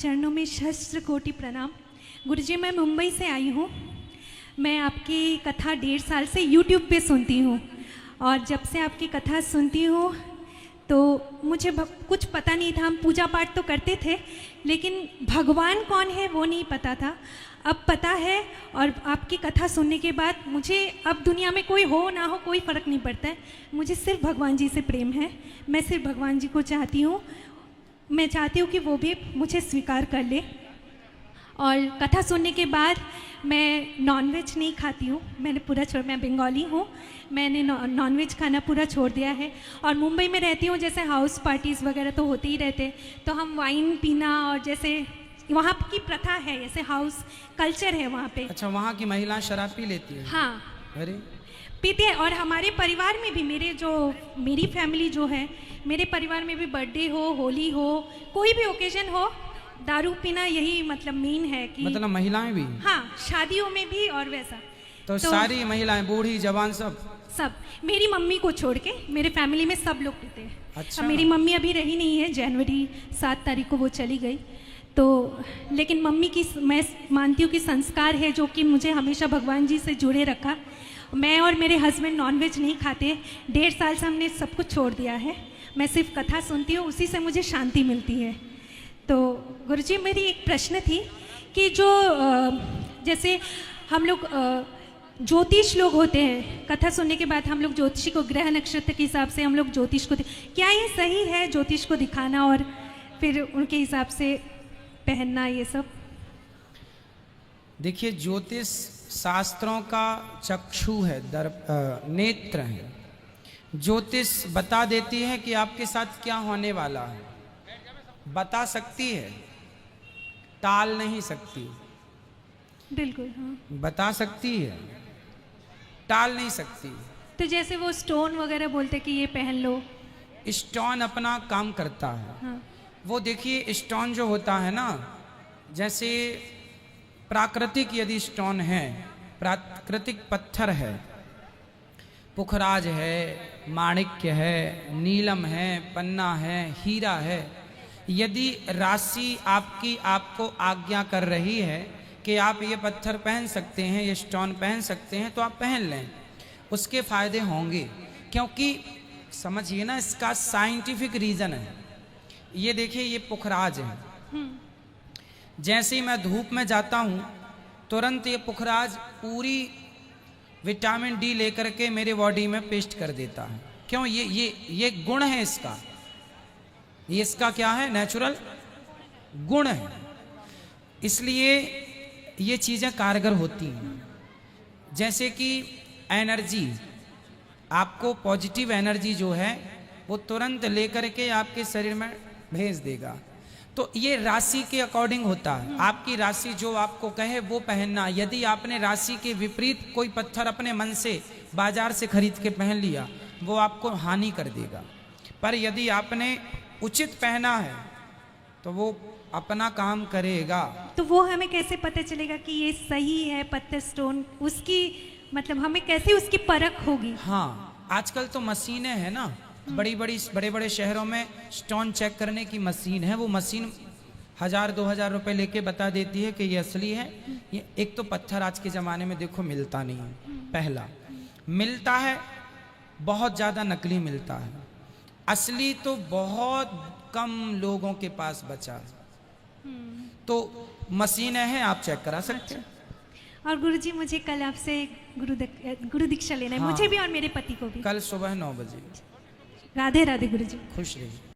चरणों में सहस्त्र कोटि प्रणाम। गुरुजी, मैं मुंबई से आई हूँ। मैं आपकी कथा 1.5 साल से YouTube पे सुनती हूँ और जब से आपकी कथा सुनती हूँ तो मुझे कुछ पता नहीं था। हम पूजा पाठ तो करते थे लेकिन भगवान कौन है वो नहीं पता था। अब पता है और आपकी कथा सुनने के बाद मुझे अब दुनिया में कोई हो ना हो कोई फ़र्क नहीं पड़ता है। मुझे सिर्फ भगवान जी से प्रेम है। मैं सिर्फ भगवान जी को चाहती हूँ। मैं चाहती हूँ कि वो भी मुझे स्वीकार कर ले। और कथा सुनने के बाद मैं नॉनवेज नहीं खाती हूँ। मैंने पूरा छोड़, मैं बंगाली हूँ, मैंने नॉनवेज खाना पूरा छोड़ दिया है। और मुंबई में रहती हूँ, जैसे हाउस पार्टीज़ वगैरह तो होते ही रहते, तो हम वाइन पीना और जैसे वहाँ की प्रथा है, जैसे हाउस कल्चर है वहाँ पे। अच्छा, वहाँ की महिलाएं शराब पी लेती हैं? हाँ, अरे पीते हैं। और हमारे परिवार में भी मेरी फैमिली जो है, मेरे परिवार में भी बर्थडे हो, होली हो, कोई भी ओकेजन हो, दारू पीना यही मतलब मेन है कि मतलब महिलाएं भी? हाँ, शादियों में भी और वैसा। तो सारी महिलाएं, बूढ़ी जवान सब? मेरी मम्मी को छोड़ के मेरे फैमिली में सब लोग पीते हैं। अच्छा। अब मेरी मम्मी अभी रही नहीं है, जनवरी 7 तारीख को वो चली गई। तो लेकिन मम्मी की मैं मानती हूँ कि संस्कार है जो कि मुझे हमेशा भगवान जी से जुड़े रखा। मैं और मेरे हस्बैंड नॉनवेज नहीं खाते। 1.5 साल से हमने सब कुछ छोड़ दिया है। मैं सिर्फ कथा सुनती हूँ, उसी से मुझे शांति मिलती है। तो गुरुजी, मेरी एक प्रश्न थी कि जो जैसे हम लोग ज्योतिष लोग होते हैं, कथा सुनने के बाद हम लोग ज्योतिषी को ग्रह नक्षत्र के हिसाब से हम लोग ज्योतिष को, क्या ये सही है ज्योतिष को दिखाना और फिर उनके हिसाब से पहनना ये सब? देखिए, ज्योतिष शास्त्रों का चक्षु है, नेत्र है। ज्योतिष बता देती है कि आपके साथ क्या होने वाला है, बता सकती है, टाल नहीं सकती। बिल्कुल, हाँ। बता सकती है, टाल नहीं सकती। तो जैसे वो स्टोन वगैरह बोलते कि ये पहन लो, स्टोन अपना काम करता है। हाँ। वो देखिए, स्टोन जो होता है ना, जैसे प्राकृतिक यदि स्टोन है, प्राकृतिक पत्थर है, पुखराज है, माणिक्य है, नीलम है, पन्ना है, हीरा है, यदि राशि आपको आज्ञा कर रही है कि आप ये पत्थर पहन सकते हैं, ये स्टोन पहन सकते हैं, तो आप पहन लें, उसके फायदे होंगे। क्योंकि समझिए ना, इसका साइंटिफिक रीजन है। ये देखिए, ये पुखराज है। जैसे ही मैं धूप में जाता हूँ तुरंत ये पुखराज पूरी विटामिन डी लेकर के मेरे बॉडी में पेस्ट कर देता है। क्यों? ये गुण है इसका। ये इसका क्या है? नेचुरल गुण है। इसलिए ये चीज़ें कारगर होती हैं। जैसे कि एनर्जी, आपको पॉजिटिव एनर्जी जो है वो तुरंत लेकर के आपके शरीर में भेज देगा। तो ये राशि के अकॉर्डिंग होता है। आपकी राशि जो आपको कहे वो पहनना। यदि आपने राशि के विपरीत कोई पत्थर अपने मन से बाजार से खरीद के पहन लिया, वो आपको हानि कर देगा। पर यदि आपने उचित पहना है तो वो अपना काम करेगा। तो वो हमें कैसे पता चलेगा कि ये सही है पत्थर स्टोन? उसकी मतलब हमें कैसे उसकी परख होगी? हाँ, आजकल तो मशीनें हैं ना, बड़े बड़े शहरों में स्टोन चेक करने की मशीन है। वो मशीन 1000-2000 रुपए लेके बता देती है कि ये असली है। ये एक तो पत्थर आज के ज़माने में देखो मिलता नहीं है। पहला मिलता है, बहुत ज़्यादा नकली मिलता है। असली तो बहुत कम लोगों के पास बचा है। तो मशीनें हैं, आप चेक करा सकते हैं। और गुरुजी, मुझे कल आपसे गुरु दीक्षा लेना है। हाँ। मुझे भी और मेरे पति को भी। कल सुबह 9 बजे। राधे राधे गुरुजी। खुश रहिए।